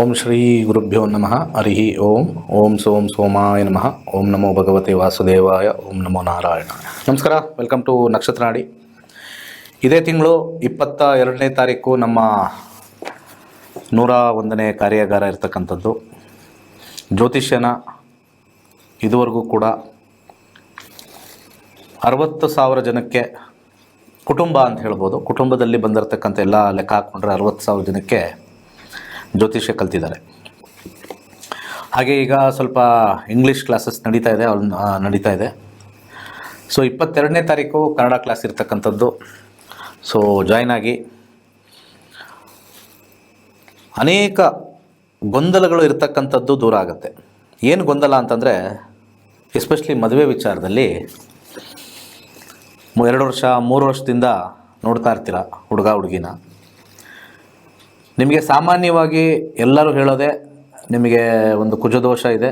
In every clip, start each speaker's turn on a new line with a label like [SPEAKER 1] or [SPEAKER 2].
[SPEAKER 1] ಓಂ ಶ್ರೀ ಗುರುಭ್ಯೋ ನಮಃ ಹರಿ ಓಂ. ಓಂ ಸೋಂ ಸೋಮಾಯ ನಮಃ. ಓಂ ನಮೋ ಭಗವತೆ ವಾಸುದೇವಾಯ. ಓಂ ನಮೋ ನಾರಾಯಣ. ನಮಸ್ಕಾರ, ವೆಲ್ಕಮ್ ಟು ನಕ್ಷತ್ರ ನಾಡಿ. ಇದೇ ತಿಂಗಳು 22ನೇ ತಾರೀಕು ನಮ್ಮ 101ನೇ ಕಾರ್ಯಾಗಾರ ಇರ್ತಕ್ಕಂಥದ್ದು. ಜ್ಯೋತಿಷ್ಯನ ಇದುವರೆಗೂ ಕೂಡ 60,000 ಜನಕ್ಕೆ ಕುಟುಂಬ ಅಂತ ಹೇಳ್ಬೋದು, ಕುಟುಂಬದಲ್ಲಿ ಬಂದಿರತಕ್ಕಂಥ ಎಲ್ಲ ಲೆಕ್ಕ ಹಾಕ್ಕೊಂಡ್ರೆ 60,000 ಜನಕ್ಕೆ ಜ್ಯೋತಿಷ್ಯ ಕಲ್ತಿದ್ದಾರೆ. ಹಾಗೆ ಈಗ ಸ್ವಲ್ಪ ಇಂಗ್ಲೀಷ್ ಕ್ಲಾಸಸ್ ನಡೀತಾ ಇದೆ. ಸೊ 22ನೇ ತಾರೀಕು ಕನ್ನಡ ಕ್ಲಾಸ್ ಇರ್ತಕ್ಕಂಥದ್ದು. ಸೊ ಜಾಯ್ನ್ ಆಗಿ ಅನೇಕ ಗೊಂದಲಗಳು ಇರ್ತಕ್ಕಂಥದ್ದು ದೂರ ಆಗುತ್ತೆ. ಏನು ಗೊಂದಲ ಅಂತಂದರೆ, ಎಸ್ಪೆಷಲಿ ಮದುವೆ ವಿಚಾರದಲ್ಲಿ 2 ವರ್ಷ 3 ವರ್ಷದಿಂದ ನೋಡ್ತಾ ಇರ್ತೀರ ಹುಡುಗ ಹುಡುಗಿನ. ನಿಮಗೆ ಸಾಮಾನ್ಯವಾಗಿ ಎಲ್ಲರೂ ಹೇಳೋದೆ, ನಿಮಗೆ ಒಂದು ಕುಜದೋಷ ಇದೆ,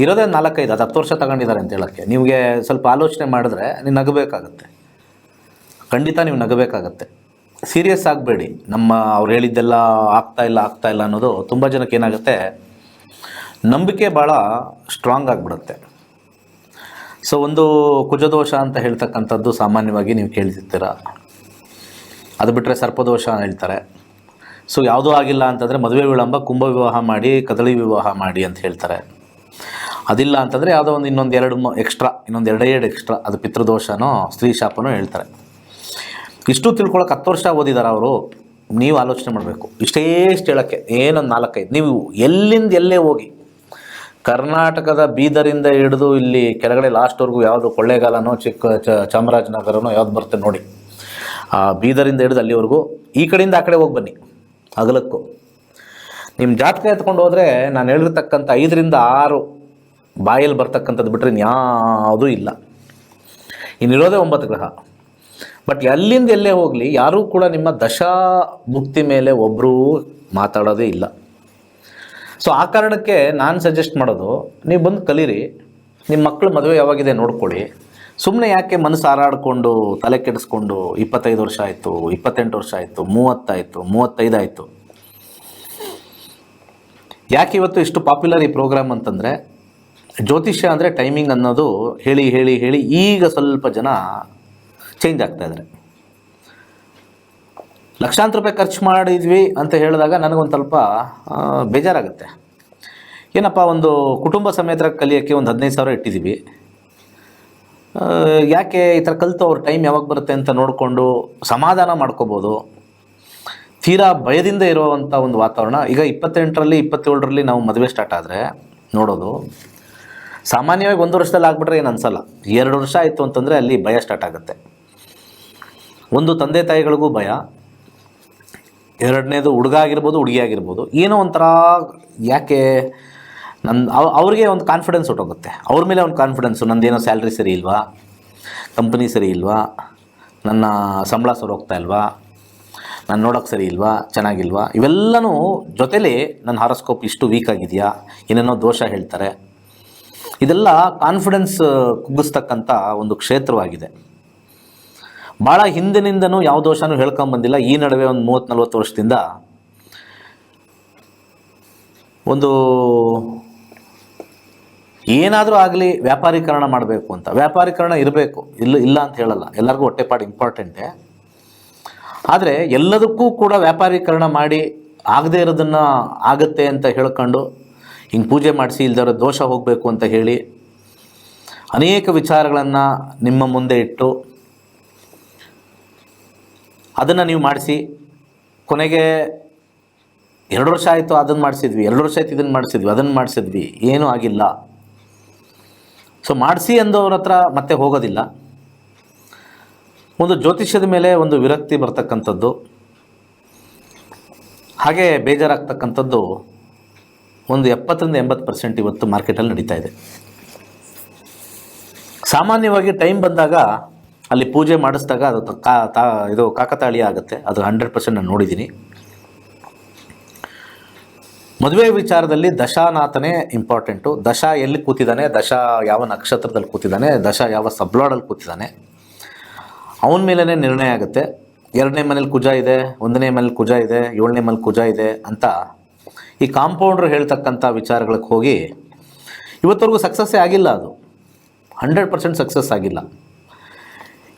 [SPEAKER 1] ಇರೋದೇ 4-5 ಅದು 10 ವರ್ಷ ತಗೊಂಡಿದ್ದಾರೆ ಅಂತ ಹೇಳೋಕ್ಕೆ. ನಿಮಗೆ ಸ್ವಲ್ಪ ಆಲೋಚನೆ ಮಾಡಿದ್ರೆ ನೀವು ನಗಬೇಕಾಗತ್ತೆ, ಖಂಡಿತ ನೀವು ನಗಬೇಕಾಗತ್ತೆ. ಸೀರಿಯಸ್ ಆಗಬೇಡಿ. ಅವ್ರು ಹೇಳಿದ್ದೆಲ್ಲ ಆಗ್ತಾ ಇಲ್ಲ ಅನ್ನೋದು ತುಂಬ ಜನಕ್ಕೆ ಏನಾಗುತ್ತೆ, ನಂಬಿಕೆ ಭಾಳ ಸ್ಟ್ರಾಂಗ್ ಆಗಿಬಿಡುತ್ತೆ. ಸೊ ಒಂದು ಕುಜದೋಷ ಅಂತ ಹೇಳ್ತಕ್ಕಂಥದ್ದು ಸಾಮಾನ್ಯವಾಗಿ ನೀವು ಕೇಳ್ತಿರ್ತೀರ. ಅದು ಬಿಟ್ಟರೆ ಸರ್ಪದೋಷ ಹೇಳ್ತಾರೆ. ಸೊ ಯಾವುದೂ ಆಗಿಲ್ಲ ಅಂತಂದರೆ ಮದುವೆ ವಿಳಂಬ, ಕುಂಭ ವಿವಾಹ ಮಾಡಿ, ಕದಳಿ ವಿವಾಹ ಮಾಡಿ ಅಂತ ಹೇಳ್ತಾರೆ. ಅದಿಲ್ಲ ಅಂತಂದರೆ ಯಾವುದೋ ಒಂದು ಇನ್ನೊಂದು 2 ಎಕ್ಸ್ಟ್ರಾ, ಅದು ಪಿತೃದೋಷನೋ ಸ್ತ್ರೀ ಶಾಪನೋ ಹೇಳ್ತಾರೆ. ಇಷ್ಟು ತಿಳ್ಕೊಳಕ್ಕೆ 10 ವರ್ಷ ಓದಿದ್ದಾರೆ ಅವರು. ನೀವು ಆಲೋಚನೆ ಮಾಡಬೇಕು. ಇಷ್ಟು ಹೇಳೋಕ್ಕೆ ಏನೊಂದು 4-5. ನೀವು ಎಲ್ಲಿಂದ ಎಲ್ಲೇ ಹೋಗಿ, ಕರ್ನಾಟಕದ ಬೀದರಿಂದ ಹಿಡಿದು ಇಲ್ಲಿ ಕೆಳಗಡೆ ಲಾಸ್ಟ್ವರೆಗೂ ಯಾವುದು ಕೊಳ್ಳೇಗಾಲನೋ ಚಾಮರಾಜನಗರನೋ ಯಾವ್ದು ಬರುತ್ತೆ ನೋಡಿ, ಆ ಬೀದರಿಂದ ಹಿಡಿದು ಅಲ್ಲಿವರೆಗೂ ಈ ಕಡೆಯಿಂದ ಆ ಕಡೆ ಹೋಗಿ ಬನ್ನಿ ಅಗಲಕ್ಕೂ. ನಿಮ್ಮ ಜಾತಕ ಎತ್ಕೊಂಡು ಹೋದರೆ ನಾನು ಹೇಳಿರ್ತಕ್ಕಂಥ 5ರಿಂದ 6 ಬಾಯಲ್ಲಿ ಬರ್ತಕ್ಕಂಥದ್ದು ಬಿಟ್ಟರೆ ಇನ್ಯಾವುದೂ ಇಲ್ಲ. ಇನ್ನಿರೋದೇ 9 ಗ್ರಹ. ಬಟ್ ಅಲ್ಲಿಂದ ಎಲ್ಲೇ ಹೋಗಲಿ, ಯಾರೂ ಕೂಡ ನಿಮ್ಮ ದಶಾ ಮುಕ್ತಿ ಮೇಲೆ ಒಬ್ಬರೂ ಮಾತಾಡೋದೇ ಇಲ್ಲ. ಸೊ ಆ ಕಾರಣಕ್ಕೆ ನಾನು ಸಜೆಸ್ಟ್ ಮಾಡೋದು, ನೀವು ಬಂದು ಕಲೀರಿ. ನಿಮ್ಮ ಮಕ್ಕಳು ಮದುವೆ ಯಾವಾಗಿದೆ ನೋಡ್ಕೊಳ್ಳಿ. ಸುಮ್ಮನೆ ಯಾಕೆ ಮನಸ್ಸು ಹಾರಾಡಿಕೊಂಡು ತಲೆ ಕೆಡಿಸ್ಕೊಂಡು 25 ವರ್ಷ ಆಯಿತು, 28 ವರ್ಷ ಆಯಿತು, 30 ಆಯಿತು, 35 ಆಯಿತು. ಯಾಕೆ ಇವತ್ತು ಇಷ್ಟು ಪಾಪ್ಯುಲರ್ ಈ ಪ್ರೋಗ್ರಾಮ್ ಅಂತಂದರೆ, ಜ್ಯೋತಿಷ್ಯ ಅಂದರೆ ಟೈಮಿಂಗ್ ಅನ್ನೋದು ಹೇಳಿ ಹೇಳಿ ಹೇಳಿ ಈಗ ಸ್ವಲ್ಪ ಜನ ಚೇಂಜ್ ಆಗ್ತಾಯಿದ್ದಾರೆ. ಲಕ್ಷಾಂತರ ರೂಪಾಯಿ ಖರ್ಚು ಮಾಡಿದ್ವಿ ಅಂತ ಹೇಳಿದಾಗ ನನಗೊಂದು ಸ್ವಲ್ಪ ಬೇಜಾರಾಗುತ್ತೆ. ಏನಪ್ಪ, ಒಂದು ಕುಟುಂಬ ಸಮೇತ ಕಲಿಯೋಕ್ಕೆ ಒಂದು 15,000 ಇಟ್ಟಿದ್ದೀವಿ, ಯಾಕೆ ಈ ಥರ ಕಲಿತು ಅವ್ರ ಟೈಮ್ ಯಾವಾಗ ಬರುತ್ತೆ ಅಂತ ನೋಡಿಕೊಂಡು ಸಮಾಧಾನ ಮಾಡ್ಕೋಬೋದು. ತೀರಾ ಭಯದಿಂದ ಇರುವಂಥ ಒಂದು ವಾತಾವರಣ. ಈಗ 28ರಲ್ಲಿ 27ರಲ್ಲಿ ನಾವು ಮದುವೆ ಸ್ಟಾರ್ಟ್ ಆದರೆ ನೋಡೋದು, ಸಾಮಾನ್ಯವಾಗಿ 1 ವರ್ಷದಲ್ಲಿ ಆಗಿಬಿಟ್ರೆ ಏನು ಅನಿಸಲ್ಲ. 2 ವರ್ಷ ಆಯಿತು ಅಂತಂದರೆ ಅಲ್ಲಿ ಭಯ ಸ್ಟಾರ್ಟ್ ಆಗುತ್ತೆ. ಒಂದು ತಂದೆ ತಾಯಿಗಳಿಗೂ ಭಯ, ಎರಡನೇದು ಹುಡುಗ ಆಗಿರ್ಬೋದು ಹುಡುಗಿ ಆಗಿರ್ಬೋದು, ಏನೋ ಒಂಥರ ಯಾಕೆ ಅವ್ರಿಗೆ ಒಂದು ಕಾನ್ಫಿಡೆನ್ಸ್ ಹೊಟ್ಟೋಗುತ್ತೆ. ಅವ್ರ ಮೇಲೆ ಒಂದು ಕಾನ್ಫಿಡೆನ್ಸು, ನಂದೇನೋ ಸ್ಯಾಲ್ರಿ ಸರಿ ಇಲ್ವಾ, ಕಂಪ್ನಿ ಸರಿ ಇಲ್ವಾ, ನನ್ನ ಸಂಬಳ ಸರಿ ಹೋಗ್ತಾ ಇಲ್ವಾ, ನಾನು ನೋಡೋಕ್ಕೆ ಸರಿ ಇಲ್ವಾ, ಚೆನ್ನಾಗಿಲ್ವಾ, ಇವೆಲ್ಲನೂ ಜೊತೆಲಿ ನನ್ನ ಹಾರೋಸ್ಕೋಪ್ ಇಷ್ಟು ವೀಕ್ ಆಗಿದೆಯಾ, ಏನೇನೋ ದೋಷ ಹೇಳ್ತಾರೆ. ಇದೆಲ್ಲ ಕಾನ್ಫಿಡೆನ್ಸ್ ಕುಗ್ಗಿಸ್ತಕ್ಕಂಥ ಒಂದು ಕ್ಷೇತ್ರವಾಗಿದೆ. ಭಾಳ ಹಿಂದಿನಿಂದನೂ ಯಾವ ದೋಷನೂ ಹೇಳ್ಕೊಂಬಂದಿಲ್ಲ. ಈ ನಡುವೆ ಒಂದು 30-40 ವರ್ಷದಿಂದ ಒಂದು ಏನಾದರೂ ಆಗಲಿ ವ್ಯಾಪಾರೀಕರಣ ಮಾಡಬೇಕು ಅಂತ. ವ್ಯಾಪಾರೀಕರಣ ಇರಬೇಕು, ಇಲ್ಲ ಅಂತ ಹೇಳಲ್ಲ, ಎಲ್ಲರಿಗೂ ಹೊಟ್ಟೆಪಾಡು ಇಂಪಾರ್ಟೆಂಟೇ. ಆದರೆ ಎಲ್ಲದಕ್ಕೂ ಕೂಡ ವ್ಯಾಪಾರೀಕರಣ ಮಾಡಿ ಆಗದೇ ಇರೋದನ್ನು ಆಗುತ್ತೆ ಅಂತ ಹೇಳ್ಕೊಂಡು ಹಿಂಗೆ ಪೂಜೆ ಮಾಡಿಸಿ ಇಲ್ದಿರೋ ದೋಷ ಹೋಗಬೇಕು ಅಂತ ಹೇಳಿ ಅನೇಕ ವಿಚಾರಗಳನ್ನು ನಿಮ್ಮ ಮುಂದೆ ಇಟ್ಟು ಅದನ್ನು ನೀವು ಮಾಡಿಸಿ, ಕೊನೆಗೆ 2 ವರ್ಷ ಆಯಿತು ಅದನ್ನು ಮಾಡಿಸಿದ್ವಿ, 2 ವರ್ಷ ಆಯಿತು ಇದನ್ನು ಮಾಡಿಸಿದ್ವಿ, ಅದನ್ನು ಮಾಡಿಸಿದ್ವಿ, ಏನೂ ಆಗಿಲ್ಲ. ಸೊ ಮಾಡಿಸಿ ಅಂದವ್ರ ಹತ್ರ ಮತ್ತೆ ಹೋಗೋದಿಲ್ಲ. ಒಂದು ಜ್ಯೋತಿಷ್ಯದ ಮೇಲೆ ಒಂದು ವಿರಕ್ತಿ ಬರ್ತಕ್ಕಂಥದ್ದು, ಹಾಗೆ ಬೇಜಾರಾಗ್ತಕ್ಕಂಥದ್ದು ಒಂದು 70-80% ಇವತ್ತು ಮಾರ್ಕೆಟಲ್ಲಿ ನಡೀತಾ ಇದೆ. ಸಾಮಾನ್ಯವಾಗಿ ಟೈಮ್ ಬಂದಾಗ ಅಲ್ಲಿ ಪೂಜೆ ಮಾಡಿಸಿದಾಗ ಅದು ಇದು ಕಾಕತಾಳೀಯ ಆಗುತ್ತೆ. ಅದು 100% ನಾನು ನೋಡಿದ್ದೀನಿ. ಮದುವೆ ವಿಚಾರದಲ್ಲಿ ದಶಾನಾಥನೇ ಇಂಪಾರ್ಟೆಂಟು. ದಶ ಎಲ್ಲಿ ಕೂತಿದ್ದಾನೆ, ದಶ ಯಾವ ನಕ್ಷತ್ರದಲ್ಲಿ ಕೂತಿದ್ದಾನೆ, ದಶ ಯಾವ ಸಬ್ಲಾಡಲ್ಲಿ ಕೂತಿದ್ದಾನೆ, ಅವನ ಮೇಲೇ ನಿರ್ಣಯ ಆಗುತ್ತೆ. 2ನೇ ಮನೇಲಿ ಕುಜ ಇದೆ, 1ನೇ ಮನೇಲಿ ಕುಜ ಇದೆ, 7ನೇ ಮನೇಲಿ ಕುಜ ಇದೆ ಅಂತ ಈ ಕಾಂಪೌಂಡ್ರು ಹೇಳ್ತಕ್ಕಂಥ ವಿಚಾರಗಳಿಗೆ ಹೋಗಿ ಇವತ್ತವರೆಗೂ ಸಕ್ಸಸ್ಸೇ ಆಗಿಲ್ಲ. ಅದು 100% ಸಕ್ಸಸ್ ಆಗಿಲ್ಲ.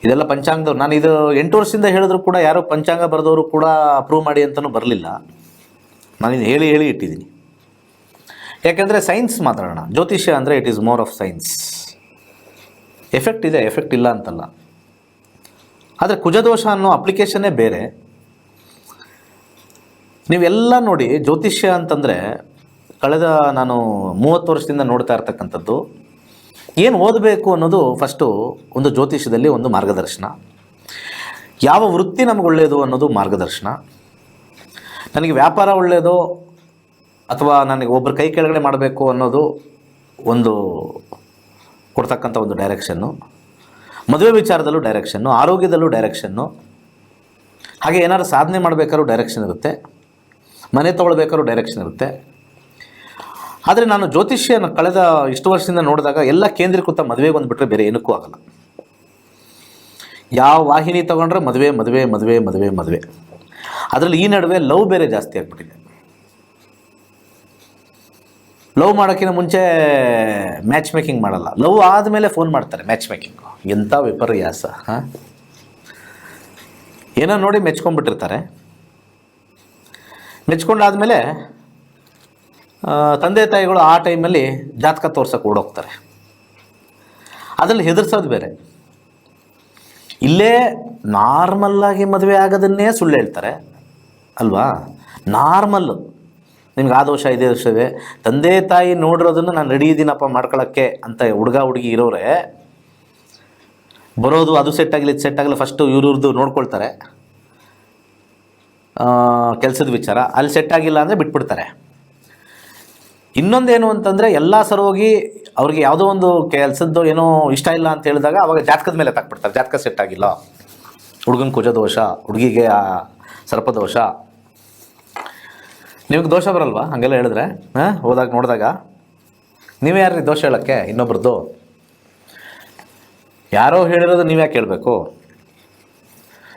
[SPEAKER 1] ಇದೆಲ್ಲ ಪಂಚಾಂಗದವ್ರು, ನಾನು ಇದು 8 ವರ್ಷದಿಂದ ಹೇಳಿದ್ರು ಕೂಡ ಯಾರೋ ಪಂಚಾಂಗ ಬರೆದವರು ಕೂಡ ಅಪ್ರೂವ್ ಮಾಡಿ ಅಂತಲೂ ಬರಲಿಲ್ಲ. ನಾನಿದು ಹೇಳಿ ಇಟ್ಟಿದ್ದೀನಿ. ಯಾಕೆಂದರೆ ಸೈನ್ಸ್ ಮಾತಾಡೋಣ. ಜ್ಯೋತಿಷ್ಯ ಅಂದರೆ it is more of science. Effect ಇದೆ, ಎಫೆಕ್ಟ್ ಇಲ್ಲ ಅಂತಲ್ಲ. ಆದರೆ ಕುಜದೋಷ ಅನ್ನೋ ಅಪ್ಲಿಕೇಶನ್ನೇ ಬೇರೆ. ನೀವೆಲ್ಲ ನೋಡಿ, ಜ್ಯೋತಿಷ್ಯ ಅಂತಂದರೆ ಕಳೆದ ನಾನು 30 ವರ್ಷದಿಂದ ನೋಡ್ತಾ ಇರ್ತಕ್ಕಂಥದ್ದು, ಏನು ಓದಬೇಕು ಅನ್ನೋದು ಫಸ್ಟು ಒಂದು ಜ್ಯೋತಿಷ್ಯದಲ್ಲಿ ಒಂದು ಮಾರ್ಗದರ್ಶನ. ಯಾವ ವೃತ್ತಿ ನಮಗೆ ಒಳ್ಳೆಯದು ಅನ್ನೋದು ಮಾರ್ಗದರ್ಶನ. ನನಗೆ ವ್ಯಾಪಾರ ಒಳ್ಳೆಯದು ಅಥವಾ ನನಗೆ ಒಬ್ಬರ ಕೈ ಕೆಳಗಡೆ ಮಾಡಬೇಕು ಅನ್ನೋದು ಒಂದು ಕೊಡ್ತಕ್ಕಂಥ ಒಂದು ಡೈರೆಕ್ಷನ್ನು. ಮದುವೆ ವಿಚಾರದಲ್ಲೂ ಡೈರೆಕ್ಷನ್ನು, ಆರೋಗ್ಯದಲ್ಲೂ ಡೈರೆಕ್ಷನ್ನು, ಹಾಗೆ ಏನಾದ್ರು ಸಾಧನೆ ಮಾಡಬೇಕಾದ್ರೂ ಡೈರೆಕ್ಷನ್ ಇರುತ್ತೆ, ಮನೆ ತೊಗೊಳ್ಬೇಕಾದ್ರೂ ಡೈರೆಕ್ಷನ್ ಇರುತ್ತೆ. ಆದರೆ ನಾನು ಜ್ಯೋತಿಷ್ಯನ ಕಳೆದ ಇಷ್ಟು ವರ್ಷದಿಂದ ನೋಡಿದಾಗ ಎಲ್ಲ ಕೇಂದ್ರೀಕೃತ ಮದುವೆಗೆ ಬಂದುಬಿಟ್ರೆ ಬೇರೆ ಏನಕ್ಕೂ ಆಗಲ್ಲ. ಯಾವ ವಾಹಿನಿ ತೊಗೊಂಡ್ರೆ ಮದುವೆ ಮದುವೆ ಮದುವೆ ಮದುವೆ ಮದುವೆ. ಅದರಲ್ಲಿ ಈ ನಡುವೆ ಲವ್ ಬೇರೆ ಜಾಸ್ತಿ ಆಗಿಬಿಟ್ಟಿದೆ. ಲವ್ ಮಾಡೋಕ್ಕಿಂತ ಮುಂಚೆ ಮ್ಯಾಚ್ ಮೇಕಿಂಗ್ ಮಾಡಲ್ಲ, ಲವ್ ಆದಮೇಲೆ ಫೋನ್ ಮಾಡ್ತಾರೆ ಮ್ಯಾಚ್ ಮೇಕಿಂಗು. ಎಂಥ ವಿಪರ್ಯಾಸ! ಹಾಂ, ಏನೋ ನೋಡಿ ಮೆಚ್ಕೊಂಡ್ಬಿಟ್ಟಿರ್ತಾರೆ. ಮೆಚ್ಕೊಂಡಾದಮೇಲೆ ತಂದೆ ತಾಯಿಗಳು ಆ ಟೈಮಲ್ಲಿ ಜಾತಕ ತೋರ್ಸೋಕೆ ಓಡೋಗ್ತಾರೆ. ಅದರಲ್ಲಿ ಹೆದರ್ಸೋದು ಬೇರೆ. ಇಲ್ಲೇ ನಾರ್ಮಲ್ಲಾಗಿ ಮದುವೆ ಆಗೋದನ್ನೇ ಸುಳ್ಳು ಹೇಳ್ತಾರೆ ಅಲ್ವಾ? ನಾರ್ಮಲ್ಲು, ನಿಮ್ಗೆ ಆ ದೋಷ ಇದೇ ದೋಷ ಇದೆ, ತಂದೆ ತಾಯಿ ನೋಡಿರೋದನ್ನು ನಾನು ರೆಡಿ ಇದ್ದೀನಪ್ಪ ಮಾಡ್ಕೊಳ್ಳೋಕ್ಕೆ ಅಂತ ಹುಡುಗ ಹುಡುಗಿ ಇರೋರೆ ಬರೋದು. ಅದು ಸೆಟ್ ಆಗಲಿ ಇದು ಸೆಟ್ ಆಗಲಿ ಫಸ್ಟು ಇವ್ರದ್ದು ನೋಡ್ಕೊಳ್ತಾರೆ ಕೆಲಸದ ವಿಚಾರ. ಅಲ್ಲಿ ಸೆಟ್ ಆಗಿಲ್ಲ ಅಂದರೆ ಬಿಟ್ಬಿಡ್ತಾರೆ. ಇನ್ನೊಂದೇನು ಅಂತಂದರೆ ಎಲ್ಲ ಸರೋಗಿ ಅವ್ರಿಗೆ ಯಾವುದೋ ಒಂದು ಕೆಲಸದ್ದು ಏನೋ ಇಷ್ಟ ಇಲ್ಲ ಅಂತ ಹೇಳಿದಾಗ ಅವಾಗ ಜಾತಕದ ಮೇಲೆ ತಾಕ್ಬಿಡ್ತಾರೆ. ಜಾತಕ ಸೆಟ್ ಆಗಿಲ್ಲ, ಹುಡುಗನ ಕುಜದೋಷ, ಹುಡುಗಿಗೆ ಸರ್ಪದೋಷ. ನಿಮಗೆ ದೋಷ ಬರಲ್ವಾ ಹಾಗೆಲ್ಲ ಹೇಳಿದ್ರೆ? ಹೋದಾಗ ನೋಡಿದಾಗ ನೀವೇ ಯಾರು ದೋಷ ಹೇಳೋಕ್ಕೆ? ಇನ್ನೊಬ್ರದ್ದು ಯಾರೋ ಹೇಳಿರೋದು ನೀವ್ಯಾಕೆ ಕೇಳಬೇಕು?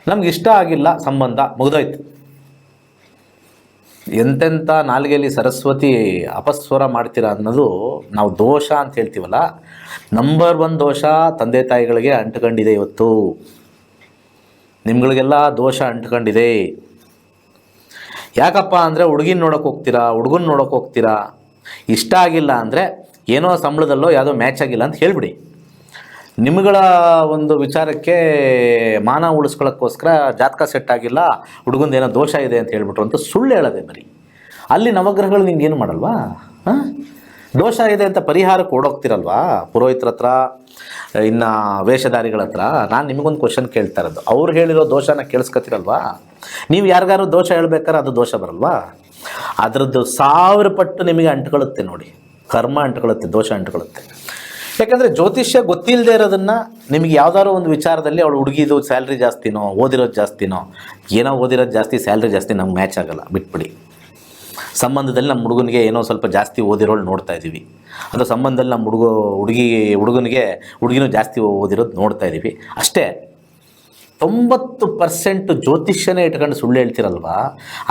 [SPEAKER 1] ನಮ್ಗೆ ಇಷ್ಟ ಆಗಿಲ್ಲ ಸಂಬಂಧ, ಮುಗಿದೋಯ್ತು. ಎಂತೆಂಥ ನಾಲಿಗೆಯಲ್ಲಿ ಸರಸ್ವತಿ ಅಪಸ್ವರ ಮಾಡ್ತೀರಾ ಅನ್ನೋದು ನಾವು ದೋಷ ಅಂತ ಹೇಳ್ತೀವಲ್ಲ. ನಂಬರ್ 1 ದೋಷ ತಂದೆ ತಾಯಿಗಳಿಗೆ ಅಂಟ್ಕೊಂಡಿದೆ. ಇವತ್ತು ನಿಮ್ಗಳಿಗೆಲ್ಲ ದೋಷ ಅಂಟ್ಕೊಂಡಿದೆ. ಯಾಕಪ್ಪ ಅಂದರೆ ಹುಡುಗಿನ ನೋಡೋಕೆ ಹೋಗ್ತೀರಾ, ಹುಡುಗನ ನೋಡೋಕೆ ಹೋಗ್ತೀರಾ, ಇಷ್ಟ ಆಗಿಲ್ಲ ಅಂದರೆ ಏನೋ ಸಂಬಳದಲ್ಲೋ ಯಾವುದೋ ಮ್ಯಾಚ್ ಆಗಿಲ್ಲ ಅಂತ ಹೇಳಿಬಿಡಿ. ನಿಮ್ಗಳ ಒಂದು ವಿಚಾರಕ್ಕೆ ಮಾನ ಉಳಿಸ್ಕೊಳ್ಳೋಕ್ಕೋಸ್ಕರ ಜಾತಕ ಸೆಟ್ ಆಗಿಲ್ಲ, ಹುಡುಗಂದೇನೋ ದೋಷ ಇದೆ ಅಂತ ಹೇಳ್ಬಿಟ್ರು ಅಂತ ಸುಳ್ಳು ಹೇಳೋದೆ ಬರೀ. ಅಲ್ಲಿ ನವಗ್ರಹಗಳು ನಿಮ್ಗೇನು ಮಾಡಲ್ವಾ? ದೋಷ ಇದೆ ಅಂತ ಪರಿಹಾರಕ್ಕೆ ಓಡೋಗ್ತಿರಲ್ವಾ ಪುರೋಹಿತರ ಹತ್ರ, ಇನ್ನು ವೇಷಧಾರಿಗಳ ಹತ್ರ. ನಾನು ನಿಮಗೊಂದು ಕ್ವಶನ್ ಕೇಳ್ತಾ ಇರೋದು, ಅವ್ರು ಹೇಳಿರೋ ದೋಷನ ಕೇಳಿಸ್ಕೊತಿರಲ್ವಾ? ನೀವು ಯಾರಿಗಾರು ದೋಷ ಹೇಳ್ಬೇಕಾದ್ರೆ ಅದು ದೋಷ ಬರಲ್ವಾ? ಅದರದ್ದು 1000 ಪಟ್ಟು ನಿಮಗೆ ಅಂಟ್ಕೊಳ್ಳುತ್ತೆ ನೋಡಿ. ಕರ್ಮ ಅಂಟ್ಕೊಳ್ಳುತ್ತೆ, ದೋಷ ಅಂಟ್ಕೊಳ್ಳುತ್ತೆ. ಯಾಕಂದರೆ ಜ್ಯೋತಿಷ್ಯ ಗೊತ್ತಿಲ್ಲದೆ ಇರೋದನ್ನು ನಿಮಗೆ ಯಾವುದಾದ್ರು ಒಂದು ವಿಚಾರದಲ್ಲಿ ಅವಳು ಹುಡುಗಿದು ಸ್ಯಾಲ್ರಿ ಜಾಸ್ತಿನೋ, ಓದಿರೋದು ಜಾಸ್ತಿನೋ, ಏನೋ ಓದಿರೋದು ಜಾಸ್ತಿ ಸ್ಯಾಲ್ರಿ ಜಾಸ್ತಿ ನಮ್ಗೆ ಮ್ಯಾಚ್ ಆಗೋಲ್ಲ, ಬಿಟ್ಬಿಡಿ. ಸಂಬಂಧದಲ್ಲಿ ನಮ್ಮ ಹುಡುಗನಿಗೆ ಏನೋ ಸ್ವಲ್ಪ ಜಾಸ್ತಿ ಓದಿರೋಳು ನೋಡ್ತಾ ಇದ್ದೀವಿ, ಅದು ಸಂಬಂಧದಲ್ಲಿ ನಮ್ಮ ಹುಡುಗನಿಗೆ ಹುಡುಗಿನೂ ಜಾಸ್ತಿ ಓದಿರೋದು ನೋಡ್ತಾ ಇದ್ದೀವಿ ಅಷ್ಟೇ. 90% ಜ್ಯೋತಿಷ್ಯನೇ ಇಟ್ಕೊಂಡು ಸುಳ್ಳು ಹೇಳ್ತಿರಲ್ವಾ,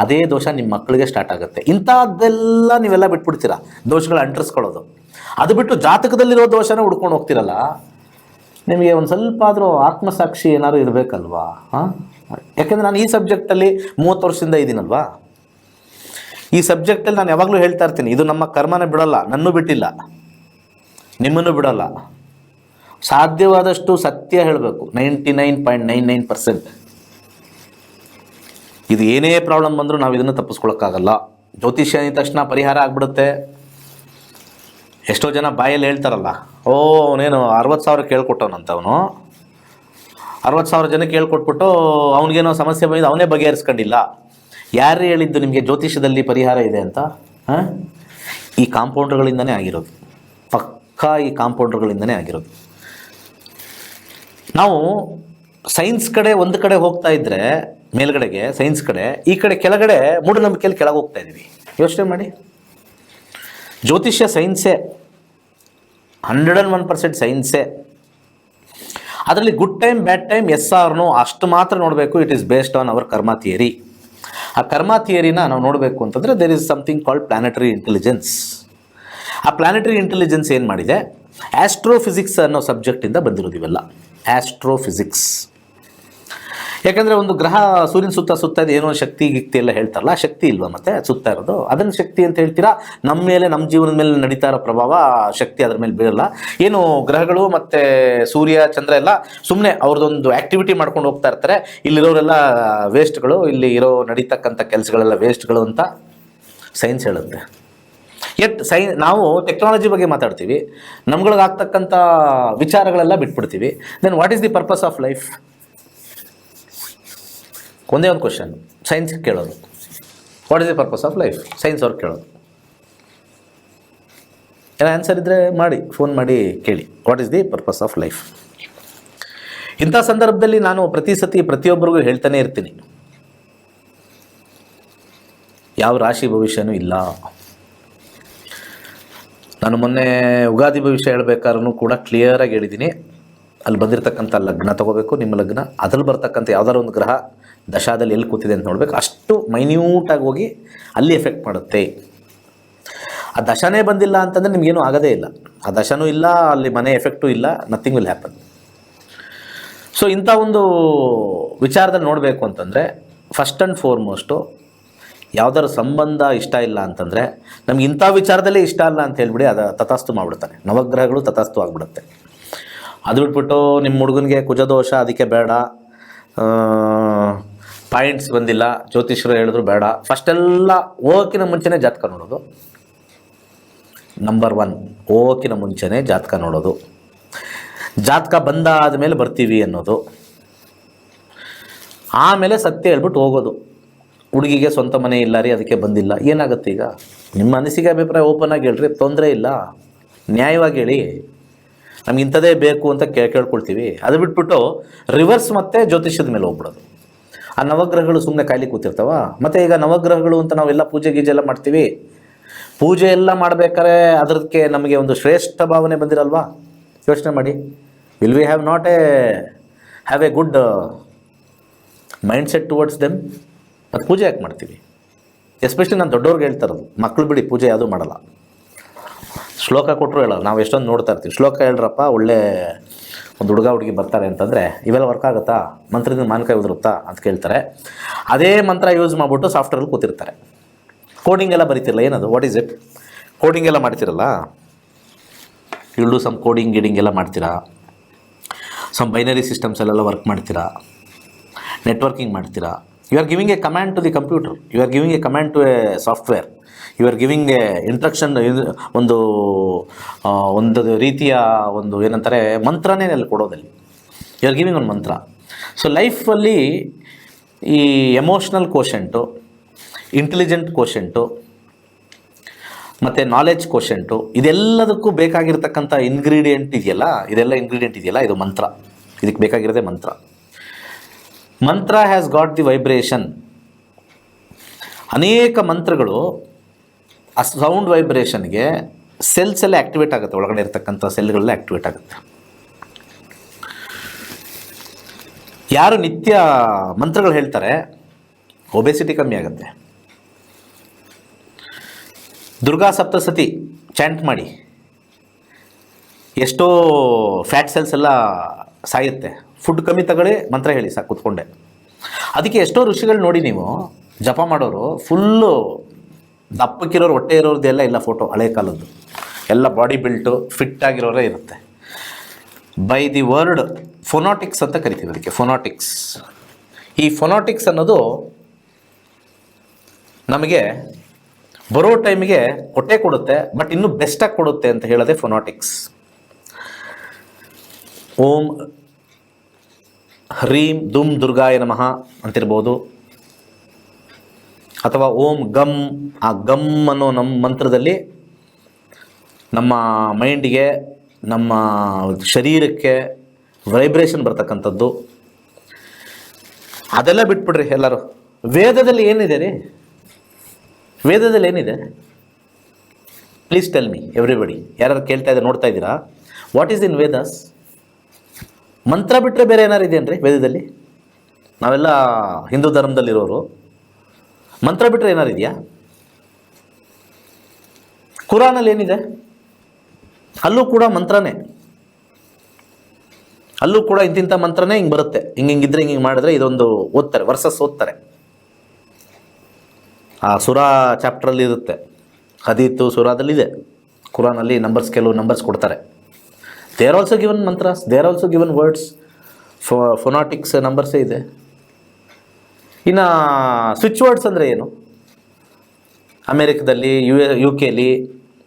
[SPEAKER 1] ಅದೇ ದೋಷ ನಿಮ್ಮ ಮಕ್ಕಳಿಗೆ ಸ್ಟಾರ್ಟ್ ಆಗುತ್ತೆ. ಇಂಥದ್ದೆಲ್ಲ ನೀವೆಲ್ಲ ಬಿಟ್ಬಿಡ್ತೀರಾ, ದೋಷಗಳು ಅಂಟರಿಸ್ಕೊಳ್ಳೋದು. ಅದು ಬಿಟ್ಟು ಜಾತಕದಲ್ಲಿರೋ ದೋಷನ ಹುಡ್ಕೊಂಡು ಹೋಗ್ತಿರಲ್ಲ. ನಿಮಗೆ ಒಂದು ಸ್ವಲ್ಪ ಆದರೂ ಆತ್ಮಸಾಕ್ಷಿ ಏನಾದ್ರು ಇರಬೇಕಲ್ವಾ? ಯಾಕೆಂದರೆ ನಾನು ಈ ಸಬ್ಜೆಕ್ಟಲ್ಲಿ 30 ವರ್ಷದಿಂದ ಇದ್ದೀನಲ್ವಾ. ಈ ಸಬ್ಜೆಕ್ಟಲ್ಲಿ ನಾನು ಯಾವಾಗಲೂ ಹೇಳ್ತಾ ಇರ್ತೀನಿ, ಇದು ನಮ್ಮ ಕರ್ಮನ ಬಿಡಲ್ಲ, ನನ್ನೂ ಬಿಟ್ಟಿಲ್ಲ, ನಿಮ್ಮನ್ನು ಬಿಡಲ್ಲ. ಸಾಧ್ಯವಾದಷ್ಟು ಸತ್ಯ ಹೇಳಬೇಕು, 99.99%. ಇದು ಏನೇ ಪ್ರಾಬ್ಲಮ್ ಬಂದರೂ ನಾವು ಇದನ್ನು ತಪ್ಪಿಸ್ಕೊಳಕ್ಕಾಗಲ್ಲ. ಜ್ಯೋತಿಷ್ಯ ಅಂದ ತಕ್ಷಣ ಪರಿಹಾರ ಆಗಿಬಿಡುತ್ತೆ. ಎಷ್ಟೋ ಜನ ಬಾಯಲ್ಲಿ ಹೇಳ್ತಾರಲ್ಲ, ಅವನೇನು 60,000 ಕೇಳ್ಕೊಟ್ಟವನಂತ, ಅವನು 60,000 ಜನಕ್ಕೆ ಹೇಳ್ಕೊಟ್ಬಿಟ್ಟು ಅವನಿಗೇನೋ ಸಮಸ್ಯೆ ಬಂದಿದ್ದು ಅವನೇ ಬಗೆಹರಿಸ್ಕೊಂಡಿಲ್ಲ. ಯಾರು ಹೇಳಿದ್ದು ನಿಮಗೆ ಜ್ಯೋತಿಷ್ಯದಲ್ಲಿ ಪರಿಹಾರ ಇದೆ ಅಂತ? ಈ ಕಾಂಪೌಂಡರ್ಗಳಿಂದನೇ ಆಗಿರೋದು, ಪಕ್ಕಾ ಈ ಕಾಂಪೌಂಡರ್ಗಳಿಂದನೇ ಆಗಿರೋದು. ನಾವು ಸೈನ್ಸ್ ಕಡೆ ಒಂದು ಕಡೆ ಹೋಗ್ತಾ ಇದ್ದರೆ ಮೇಲ್ಗಡೆಗೆ ಸೈನ್ಸ್ ಕಡೆ, ಈ ಕಡೆ ಕೆಳಗಡೆ ಮೂಢನಂಬಿಕೆಯಲ್ಲಿ ಕೆಳಗೆ ಹೋಗ್ತಾ ಇದ್ದೀವಿ. ಯೋಚನೆ ಮಾಡಿ. ಜ್ಯೋತಿಷ್ಯ ಸೈನ್ಸೇ, 101% ಸೈನ್ಸೇ. ಅದರಲ್ಲಿ good time bad time yes or no ಅಷ್ಟು ಮಾತ್ರ ನೋಡಬೇಕು. It is based on our karma theory. ಆ ಕರ್ಮ ಥಿಯರಿನ ನಾವು ನೋಡಬೇಕು ಅಂತಂದರೆ there is something called planetary intelligence. ಆ ಪ್ಲಾನೆಟರಿ ಇಂಟೆಲಿಜೆನ್ಸ್ ಏನು ಮಾಡಿದೆ, ಆಸ್ಟ್ರೋಫಿಸಿಕ್ಸ್ ಅನ್ನೋ ಸಬ್ಜೆಕ್ಟಿಂದ ಬಂದಿರೋದು ಇವೆಲ್ಲ. ಆಸ್ಟ್ರೋಫಿಸಿಕ್ಸ್ ಯಾಕಂದರೆ ಒಂದು ಗ್ರಹ ಸೂರ್ಯನ ಸುತ್ತ ಇದೆ, ಏನೋ ಶಕ್ತಿ ಗಿಕ್ತಿ ಎಲ್ಲ ಹೇಳ್ತಾರಲ್ಲ, ಆ ಶಕ್ತಿ ಇಲ್ವಾ ಮತ್ತೆ ಸುತ್ತಾ ಇರೋದು, ಅದನ್ನು ಶಕ್ತಿ ಅಂತ ಹೇಳ್ತೀರಾ? ನಮ್ಮ ಮೇಲೆ, ನಮ್ಮ ಜೀವನದ ಮೇಲೆ ನಡೀತಾ ಇರೋ ಪ್ರಭಾವ ಶಕ್ತಿ ಅದ್ರ ಮೇಲೆ ಬೀರಲ್ಲ. ಏನು ಗ್ರಹಗಳು ಮತ್ತು ಸೂರ್ಯ ಚಂದ್ರ ಎಲ್ಲ ಸುಮ್ಮನೆ ಅವ್ರದ್ದೊಂದು ಆ್ಯಕ್ಟಿವಿಟಿ ಮಾಡ್ಕೊಂಡು ಹೋಗ್ತಾ ಇರ್ತಾರೆ. ಇಲ್ಲಿರೋರೆಲ್ಲ ವೇಸ್ಟ್ಗಳು, ಇಲ್ಲಿ ಇರೋ ನಡೀತಕ್ಕಂಥ ಕೆಲಸಗಳೆಲ್ಲ ವೇಸ್ಟ್ಗಳು ಅಂತ ಸೈನ್ಸ್ ಹೇಳುತ್ತೆ. ನಾವು ಟೆಕ್ನಾಲಜಿ ಬಗ್ಗೆ ಮಾತಾಡ್ತೀವಿ, ನಮ್ಗಳಿಗಾಗ್ತಕ್ಕಂಥ ವಿಚಾರಗಳೆಲ್ಲ ಬಿಟ್ಬಿಡ್ತೀವಿ. Then what is the purpose of life? ಒಂದೇ ಒಂದು ಕ್ವಶನ್ ಸೈನ್ಸ್ ಕೇಳೋದು, what is the purpose of life? Science ಅವ್ರು ಕೇಳೋದು. ಏನೋ ಆನ್ಸರ್ ಇದ್ದರೆ ಮಾಡಿ, ಫೋನ್ ಮಾಡಿ ಕೇಳಿ, what is the purpose of life? ಇಂಥ ಸಂದರ್ಭದಲ್ಲಿ ನಾನು ಪ್ರತಿಯೊಬ್ಬರಿಗೂ ಹೇಳ್ತಾನೆ ಇರ್ತೀನಿ, ಯಾವ ರಾಶಿ ಭವಿಷ್ಯನೂ ಇಲ್ಲ. ನಾನು ಮೊನ್ನೆ ಯುಗಾದಿ ಭವಿಷ್ಯ ಹೇಳ್ಬೇಕಾದ್ರೂ ಕೂಡ ಕ್ಲಿಯರಾಗಿ ಹೇಳಿದ್ದೀನಿ, ಅಲ್ಲಿ ಬಂದಿರತಕ್ಕಂಥ ಲಗ್ನ ತೊಗೋಬೇಕು, ನಿಮ್ಮ ಲಗ್ನ, ಅದ್ರಲ್ಲಿ ಬರ್ತಕ್ಕಂಥ ಯಾವ್ದಾದ್ರು ಒಂದು ಗ್ರಹ ದಶಾದಲ್ಲಿ ಎಲ್ಲಿ ಕೂತಿದೆ ಅಂತ ನೋಡಬೇಕು. ಅಷ್ಟು ಮೈನ್ಯೂಟಾಗಿ ಹೋಗಿ ಅಲ್ಲಿ ಎಫೆಕ್ಟ್ ಮಾಡುತ್ತೆ. ಆ ದಶನೇ ಬಂದಿಲ್ಲ ಅಂತಂದರೆ ನಿಮಗೇನು ಆಗೋದೇ ಇಲ್ಲ. ಆ ದಶನೂ ಇಲ್ಲ, ಅಲ್ಲಿ ಮನೆ ಎಫೆಕ್ಟೂ ಇಲ್ಲ, ನಥಿಂಗ್ ವಿಲ್ ಹ್ಯಾಪನ್. ಸೊ ಇಂಥ ಒಂದು ವಿಚಾರದಲ್ಲಿ ನೋಡಬೇಕು ಅಂತಂದರೆ ಫಸ್ಟ್ ಆ್ಯಂಡ್ ಫಾರ್ಮೋಸ್ಟು ಯಾವುದಾದ್ರು ಸಂಬಂಧ ಇಷ್ಟ ಇಲ್ಲ ಅಂತಂದರೆ, ನಮ್ಗೆ ಇಂಥ ವಿಚಾರದಲ್ಲೇ ಇಷ್ಟ ಅಲ್ಲ ಅಂತ ಹೇಳ್ಬಿಡಿ, ಅದು ತಥಾಸ್ತು ಮಾಡಿಬಿಡ್ತಾನೆ. ನವಗ್ರಹಗಳು ತಥಾಸ್ತು ಆಗಿಬಿಡುತ್ತೆ. ಅದು ಬಿಟ್ಬಿಟ್ಟು ನಿಮ್ಮ ಹುಡುಗನಿಗೆ ಕುಜದೋಷ ಅದಕ್ಕೆ ಬೇಡ, ಪಾಯಿಂಟ್ಸ್ ಬಂದಿಲ್ಲ, ಜ್ಯೋತಿಷ್ಯರು ಹೇಳಿದ್ರು ಬೇಡ. ಫಸ್ಟೆಲ್ಲ ಹೋಗೋಕ್ಕಿಂತ ಮುಂಚೆನೇ ಜಾತಕ ನೋಡೋದು. ನಂಬರ್ 1, ಹೋಗೋಕ್ಕಿಂತ ಮುಂಚೆನೇ ಜಾತಕ ನೋಡೋದು. ಜಾತಕ ಬಂದಾದ ಮೇಲೆ ಬರ್ತೀವಿ ಅನ್ನೋದು. ಆಮೇಲೆ ಸತ್ಯ ಹೇಳ್ಬಿಟ್ಟು ಹೋಗೋದು. ಹುಡುಗಿಗೆ ಸ್ವಂತ ಮನೆ ಇಲ್ಲ ರೀ, ಅದಕ್ಕೆ ಬಂದಿಲ್ಲ. ಏನಾಗುತ್ತೆ ಈಗ? ನಿಮ್ಮ ಅನಿಸಿಕೆ ಅಭಿಪ್ರಾಯ ಓಪನ್ ಆಗಿ ಹೇಳ್ರಿ, ತೊಂದರೆ ಇಲ್ಲ, ನ್ಯಾಯವಾಗಿ ಹೇಳಿ. ನಮ್ಗೆ ಇಂಥದೇ ಬೇಕು ಅಂತ ಕೇಳ್ಕೊಳ್ತೀವಿ. ಅದು ಬಿಟ್ಬಿಟ್ಟು ರಿವರ್ಸ್ ಮತ್ತೆ ಜ್ಯೋತಿಷ್ಯದ ಮೇಲೆ ಹೋಗ್ಬಿಡೋದು. ಆ ನವಗ್ರಹಗಳು ಸುಮ್ಮನೆ ಕಾಯ್ಲಿ ಕೂತಿರ್ತಾವ. ಮತ್ತು ಈಗ ನವಗ್ರಹಗಳು ಅಂತ ನಾವೆಲ್ಲ ಪೂಜೆ ಗೀಜೆ ಎಲ್ಲ ಮಾಡ್ತೀವಿ. ಪೂಜೆ ಎಲ್ಲ ಮಾಡಬೇಕಾದ್ರೆ ಅದಕ್ಕೆ ನಮಗೆ ಒಂದು ಶ್ರೇಷ್ಠ ಭಾವನೆ ಬಂದಿರಲ್ವಾ? ಯೋಚನೆ ಮಾಡಿ. Will we have A good mind set towards them? ಮತ್ತು ಪೂಜೆ ಯಾಕೆ ಮಾಡ್ತೀವಿ? ಎಸ್ಪೆಷಲಿ ನಾನು ದೊಡ್ಡವ್ರಿಗೆ ಹೇಳ್ತಾ ಇರೋದು, ಮಕ್ಕಳು ಬಿಡಿ ಪೂಜೆ ಯಾವುದೂ ಮಾಡಲ್ಲ. ಶ್ಲೋಕ ಕೊಟ್ಟರು ಹೇಳಲ್ಲ. ನಾವು ಎಷ್ಟೊಂದು ನೋಡ್ತಾ ಇರ್ತೀವಿ, ಶ್ಲೋಕ ಹೇಳ್ರಪ್ಪ, ಒಳ್ಳೆ ಒಂದು ಹುಡುಗಿ ಬರ್ತಾರೆ ಅಂತಂದರೆ ಇವೆಲ್ಲ ವರ್ಕ್ ಆಗುತ್ತಾ? ಮಂತ್ರದಿಂದ ಮಾನಕಾಯಿ ಉದುರುತ್ತಾ ಅಂತ ಕೇಳ್ತಾರೆ. ಅದೇ ಮಂತ್ರ ಯೂಸ್ ಮಾಡಿಬಿಟ್ಟು ಸಾಫ್ಟ್ವೇರಲ್ಲಿ ಕೂತಿರ್ತಾರೆ. ಕೋಡಿಂಗ್ ಎಲ್ಲ ಬರೀತಿರಲ್ಲ, ಏನದು, ವಾಟ್ ಈಸ್ ಇಟ್? ಕೋಡಿಂಗ್ ಎಲ್ಲ ಮಾಡ್ತಿರಲ್ಲ, ಸಮ್ ಕೋಡಿಂಗ್ ಎಲ್ಲ ಮಾಡ್ತೀರಾ, ಸಮ್ ಬೈನರಿ ಸಿಸ್ಟಮ್ಸಲ್ಲೆಲ್ಲ ವರ್ಕ್ ಮಾಡ್ತೀರಾ, ನೆಟ್ವರ್ಕಿಂಗ್ ಮಾಡ್ತೀರಾ. You are giving a command to the computer, you are giving a command to a software, you are giving a instruction, ಒಂದು ರೀತಿಯ ಒಂದು ಏನಂತಾರೆ ಮಂತ್ರನೇ ಅಲ್ಲಿ ಕೊಡೋದಲ್ಲಿ. ಯು ಆರ್ ಗಿವಿಂಗ್ ಒಂದು ಮಂತ್ರ. ಸೊ ಲೈಫಲ್ಲಿ ಈ ಎಮೋಷ್ನಲ್ ಕೋಶೆಂಟು, ಇಂಟೆಲಿಜೆಂಟ್ ಕೋಶೆಂಟು ಮತ್ತು ನಾಲೆಡ್ಜ್ ಕೋಶೆಂಟು, ಇದೆಲ್ಲದಕ್ಕೂ ಬೇಕಾಗಿರ್ತಕ್ಕಂಥ ಇಂಗ್ರೀಡಿಯೆಂಟ್ ಇದೆಯಲ್ಲ, ಇದು ಮಂತ್ರ. ಇದಕ್ಕೆ ಬೇಕಾಗಿರೋದೇ ಮಂತ್ರ. ಮಂತ್ರ ಹ್ಯಾಸ್ ಗಾಟ್ ದಿ ವೈಬ್ರೇಷನ್. ಅನೇಕ ಮಂತ್ರಗಳು ಆ ಸೌಂಡ್ ವೈಬ್ರೇಷನ್ಗೆ ಸೆಲ್ಸ್ ಎಲ್ಲ ಆ್ಯಕ್ಟಿವೇಟ್ ಆಗುತ್ತೆ, ಒಳಗಡೆ ಇರ್ತಕ್ಕಂಥ ಸೆಲ್ಗಳೆಲ್ಲ ಆ್ಯಕ್ಟಿವೇಟ್ ಆಗುತ್ತೆ. ಯಾರು ನಿತ್ಯ ಮಂತ್ರಗಳು ಹೇಳ್ತಾರೆ, ಒಬೆಸಿಟಿ ಕಮ್ಮಿ ಆಗುತ್ತೆ. ದುರ್ಗಾ ಸಪ್ತಸತಿ ಚಾಂಟ್ ಮಾಡಿ, ಎಷ್ಟೋ ಫ್ಯಾಟ್ ಸೆಲ್ಸ್ ಎಲ್ಲ ಸಾಯುತ್ತೆ. ಫುಡ್ ಕಮ್ಮಿ ತಗೊಳ್ಳಿ, ಮಂತ್ರ ಹೇಳಿ ಸಾಕು ಕೂತ್ಕೊಂಡೆ. ಅದಕ್ಕೆ ಎಷ್ಟೋ ಋಷಿಗಳು ನೋಡಿ ನೀವು, ಜಪ ಮಾಡೋರು ಫುಲ್ಲು ದಪ್ಪಕ್ಕಿರೋರು, ಹೊಟ್ಟೆ ಇರೋರ್ದೆಲ್ಲ ಇಲ್ಲ ಫೋಟೋ, ಹಳೆ ಕಾಲದ್ದು ಎಲ್ಲ ಬಾಡಿ ಬಿಲ್ಟು ಫಿಟ್ ಆಗಿರೋರೇ ಇರುತ್ತೆ. ಬೈ ದಿ ವರ್ಡ್ ಫೊನಾಟಿಕ್ಸ್ ಅಂತ ಕರಿತೀವಿ ಅದಕ್ಕೆ, ಫೊನಾಟಿಕ್ಸ್. ಈ ಫೊನಾಟಿಕ್ಸ್ ಅನ್ನೋದು ನಮಗೆ ಬರೋ ಟೈಮಿಗೆ ಹೊಟ್ಟೆ ಕೊಡುತ್ತೆ, ಬಟ್ ಇನ್ನೂ ಬೆಸ್ಟಾಗಿ ಕೊಡುತ್ತೆ ಅಂತ ಹೇಳೋದೆ ಫೊನಾಟಿಕ್ಸ್. ಓಂ ಹ್ರೀಂ ದುಮ್ ದುರ್ಗಾಯ ನಮಃ ಅಂತಿರ್ಬೋದು, ಅಥವಾ ಓಂ ಗಮ್. ಆ ಗಮ್ ಅನ್ನೋ ನಮ್ಮ ಮಂತ್ರದಲ್ಲಿ ನಮ್ಮ ಮೈಂಡಿಗೆ, ನಮ್ಮ ಶರೀರಕ್ಕೆ ವೈಬ್ರೇಷನ್ ಬರ್ತಕ್ಕಂಥದ್ದು. ಅದೆಲ್ಲ ಬಿಟ್ಬಿಡ್ರಿ ಎಲ್ಲರೂ. ವೇದದಲ್ಲಿ ಏನಿದೆ ರೀ? ವೇದದಲ್ಲಿ ಏನಿದೆ? Please tell me everybody. ಯಾರು ಕೇಳ್ತಾ ಇದ್ದಾರೆ, ನೋಡ್ತಾ ಇದ್ದೀರಾ? What is in Vedas? ಮಂತ್ರ ಬಿಟ್ಟರೆ ಬೇರೆ ಏನಾರು ಇದೆಯೇನ್ರಿ ವೇದದಲ್ಲಿ? ನಾವೆಲ್ಲ ಹಿಂದೂ ಧರ್ಮದಲ್ಲಿರೋರು ಮಂತ್ರ ಬಿಟ್ಟರೆ ಏನಾರು ಇದೆಯಾ? ಕುರಾನಲ್ಲಿ ಏನಿದೆ? ಅಲ್ಲೂ ಕೂಡ ಮಂತ್ರನೇ, ಅಲ್ಲೂ ಕೂಡ ಇಂತಿಂಥ ಮಂತ್ರನೇ ಹಿಂಗೆ ಬರುತ್ತೆ, ಹಿಂಗಿದ್ರೆ ಹಿಂಗೆ ಮಾಡಿದ್ರೆ ಇದೊಂದು ಓದ್ತಾರೆ, ವರ್ಸಸ್ ಓದ್ತಾರೆ. ಆ ಸುರಾ ಚಾಪ್ಟ್ರಲ್ಲಿ ಇರುತ್ತೆ, ಹದೀತು ಸುರಾದಲ್ಲಿದೆ. ಕುರಾನಲ್ಲಿ ನಂಬರ್ಸ್, ಕೆಲವು ನಂಬರ್ಸ್ ಕೊಡ್ತಾರೆ. They are also given mantras, they are also given words, phonetics ನಂಬರ್ಸೇ ಇದೆ. ಇನ್ನು ಸ್ವಿಚ್ ವರ್ಡ್ಸ್ ಅಂದರೆ ಏನು? ಅಮೇರಿಕದಲ್ಲಿ, UK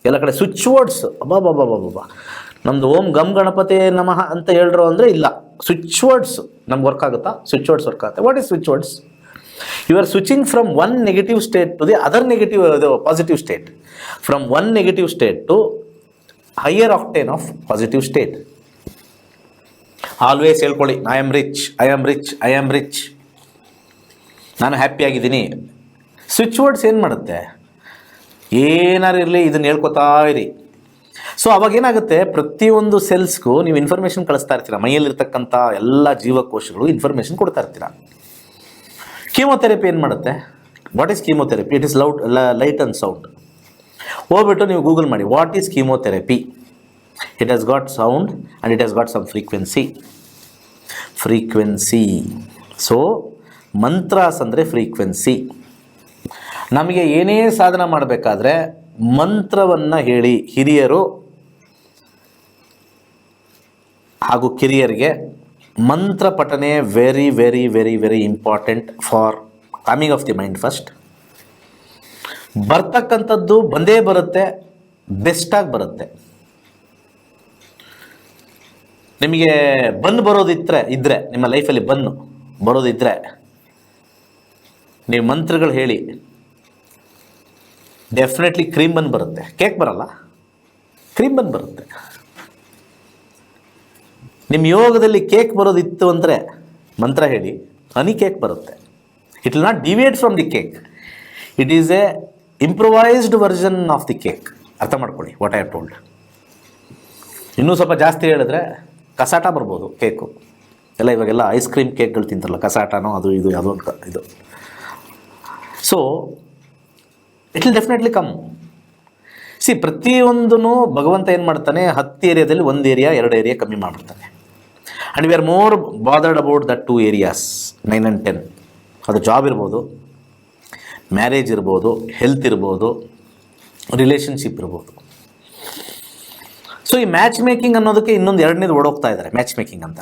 [SPEAKER 1] ಎಲ್ಲ ಕಡೆ ಸ್ವಿಚ್ ವರ್ಡ್ಸ್, ಅಬ್ಬಾ ನಮ್ಮದು ಓಂ ಗಮ್ ಗಣಪತಿ ನಮಃ ಅಂತ ಹೇಳ್ರು ಅಂದರೆ ಇಲ್ಲ, ಸ್ವಿಚ್ ವರ್ಡ್ಸ್ ನಮ್ಗೆ ವರ್ಕ್ ಆಗುತ್ತಾ? ಸ್ವಿಚ್ ವರ್ಡ್ಸ್ ವರ್ಕ್ ಆಗುತ್ತೆ. What is switch words? You are switching from one negative state to the other negative positive state, from one negative state to higher octane of positive state. Always ಹೇಳ್ಕೊಳ್ಳಿ, I am rich, I am rich, I am rich, ನಾನು ಹ್ಯಾಪಿಯಾಗಿದ್ದೀನಿ. Switch words ಏನು ಮಾಡುತ್ತೆ? ಏನಾರು ಇರಲಿ ಇದನ್ನು ಹೇಳ್ಕೊತಾ ಇರಿ. So ಅವಾಗೇನಾಗುತ್ತೆ, ಪ್ರತಿಯೊಂದು ಸೆಲ್ಸ್ಗೂ ನೀವು ಇನ್ಫಾರ್ಮೇಷನ್ ಕಳಿಸ್ತಾ ಇರ್ತೀರ. ಮೈಯಲ್ಲಿರ್ತಕ್ಕಂಥ ಎಲ್ಲ ಜೀವಕೋಶಗಳು ಇನ್ಫಾರ್ಮೇಷನ್ ಕೊಡ್ತಾ ಇರ್ತೀರ. ಕೀಮೋಥೆರಪಿ ಏನು ಮಾಡುತ್ತೆ? What is chemotherapy? It is light and sound. ಹೋಗ್ಬಿಟ್ಟು ನೀವು ಗೂಗಲ್ ಮಾಡಿ, what is chemotherapy? It has got sound and it has got some frequency. So mantras ಅಂದರೆ ಫ್ರೀಕ್ವೆನ್ಸಿ. ನಮಗೆ ಏನೇ ಸಾಧನ ಮಾಡಬೇಕಾದ್ರೆ ಮಂತ್ರವನ್ನು ಹೇಳಿ, ಹಿರಿಯರು ಹಾಗೂ ಕಿರಿಯರಿಗೆ ಮಂತ್ರ ಪಠನೆ very very very very important for calming of the mind first. ಬರ್ತಕ್ಕಂಥದ್ದು ಬಂದೇ ಬರುತ್ತೆ, ಬೆಸ್ಟಾಗಿ ಬರುತ್ತೆ. ನಿಮಗೆ ಇದ್ದರೆ ನಿಮ್ಮ ಲೈಫಲ್ಲಿ ಬರೋದಿದ್ದರೆ ನೀವು ಮಂತ್ರಗಳು ಹೇಳಿ, ಡೆಫಿನೆಟ್ಲಿ ಕ್ರೀಮ್ ಬನ್ ಬರುತ್ತೆ. ಕೇಕ್ ಬರಲ್ಲ, ಕ್ರೀಮ್ ಬನ್ ಬರುತ್ತೆ. ನಿಮ್ಮ ಯೋಗದಲ್ಲಿ ಕೇಕ್ ಬರೋದಿತ್ತು ಅಂದರೆ ಮಂತ್ರ ಹೇಳಿ, ಹನಿ ಕೇಕ್ ಬರುತ್ತೆ. It will not deviate from the cake, it is A improvised version of the cake. ಅರ್ಥ ಮಾಡ್ಕೊಳ್ಳಿ ವಾಟ್ ಐ ಹ್ಯಾವ್ ಟೋಲ್ಡ್. ಇನ್ನೂ ಸ್ವಲ್ಪ ಜಾಸ್ತಿ ಹೇಳಿದ್ರೆ ಕಸಾಟ ಬರ್ಬೋದು ಕೇಕು ಎಲ್ಲ. ಇವಾಗೆಲ್ಲ ಐಸ್ ಕ್ರೀಮ್ ಕೇಕ್ಗಳು ತಿಂತಾರಲ್ಲ, ಕಸಾಟನೋ ಅದು ಇದು ಯಾವುದೋ ಒಂದು ಇದು. So it will definitely come. C, ಪ್ರತಿಯೊಂದೂ ಭಗವಂತ ಏನು ಮಾಡ್ತಾನೆ, 10 ಏರಿಯಾದಲ್ಲಿ 1 ಏರಿಯಾ 2 ಏರಿಯಾ ಕಮ್ಮಿ ಮಾಡ್ತಾನೆ. And we are more bothered about that 2 areas 9 and 10. ಅದು ಜಾಬ್ ಇರ್ಬೋದು, ಮ್ಯಾರೇಜ್ ಇರ್ಬೋದು, ಹೆಲ್ತ್ ಇರ್ಬೋದು, ರಿಲೇಷನ್ಶಿಪ್ ಇರ್ಬೋದು. ಸೊ ಈ ಮ್ಯಾಚ್ ಮೇಕಿಂಗ್ ಅನ್ನೋದಕ್ಕೆ ಇನ್ನೊಂದು 2ನೇದು ಓಡೋಗ್ತಾ ಇದ್ದಾರೆ. ಮ್ಯಾಚ್ ಮೇಕಿಂಗ್ ಅಂತ,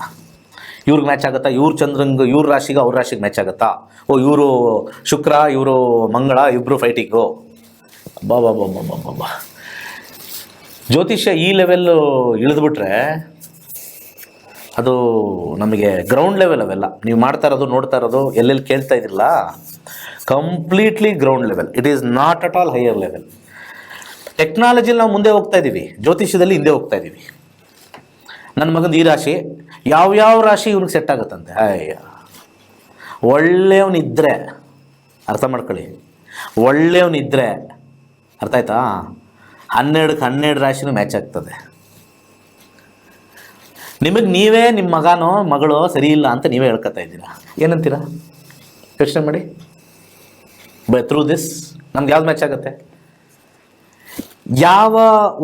[SPEAKER 1] ಇವ್ರಿಗೆ ಮ್ಯಾಚ್ ಆಗುತ್ತಾ, ಇವ್ರ ಚಂದ್ರಂಗೆ ಇವ್ರ ರಾಶಿಗೆ ಅವ್ರ ರಾಶಿಗೆ ಮ್ಯಾಚ್ ಆಗುತ್ತಾ, ಇವರು ಶುಕ್ರ ಇವರು ಮಂಗಳ ಇಬ್ಬರು ಫೈಟಿಂಗು. ಬಾಬಾ ಜ್ಯೋತಿಷ್ಯ ಈ ಲೆವೆಲ್ಲು ಇಳಿದ್ಬಿಟ್ರೆ ಅದು ನಮಗೆ ಗ್ರೌಂಡ್ ಲೆವೆಲ್. ಅವೆಲ್ಲ ನೀವು ಮಾಡ್ತಾ ಇರೋದು, ನೋಡ್ತಾ ಇರೋದು, ಎಲ್ಲೆಲ್ಲಿ ಕೇಳ್ತಾ ಇದ್ದಿಲ್ಲ, completely ground level. It is not at all higher level. ಟೆಕ್ನಾಲಜಿಲಿ ನಾವು ಮುಂದೆ ಹೋಗ್ತಾ ಇದ್ದೀವಿ, ಜ್ಯೋತಿಷ್ಯದಲ್ಲಿ ಹಿಂದೆ ಹೋಗ್ತಾ ಇದ್ದೀವಿ. ನನ್ನ ಮಗಂದು ಈ ರಾಶಿ, ಯಾವ್ಯಾವ ರಾಶಿ ಇವ್ರಿಗೆ ಸೆಟ್ ಆಗುತ್ತಂತೆ. ಒಳ್ಳೆಯವನಿದ್ದರೆ, ಅರ್ಥ ಮಾಡ್ಕೊಳ್ಳಿ, ಒಳ್ಳೆಯವನಿದ್ದರೆ, ಅರ್ಥ ಆಯ್ತಾ, 12ಕ್ಕೆ 12 ರಾಶಿನೂ ಮ್ಯಾಚ್ ಆಗ್ತದೆ. ನಿಮಗೆ ನೀವೇ ನಿಮ್ಮ ಮಗನೋ ಮಗಳೋ ಸರಿ ಇಲ್ಲ ಅಂತ ನೀವೇ ಹೇಳ್ಕೊತಾ ಇದ್ದೀರಾ. ಏನಂತೀರಾ? ಯೋಚನೆ ಮಾಡಿ. ಥ್ರೂ ದಿಸ್ ನಮ್ಗೆ ಯಾವ್ದು ಮ್ಯಾಚ್ ಆಗುತ್ತೆ? ಯಾವ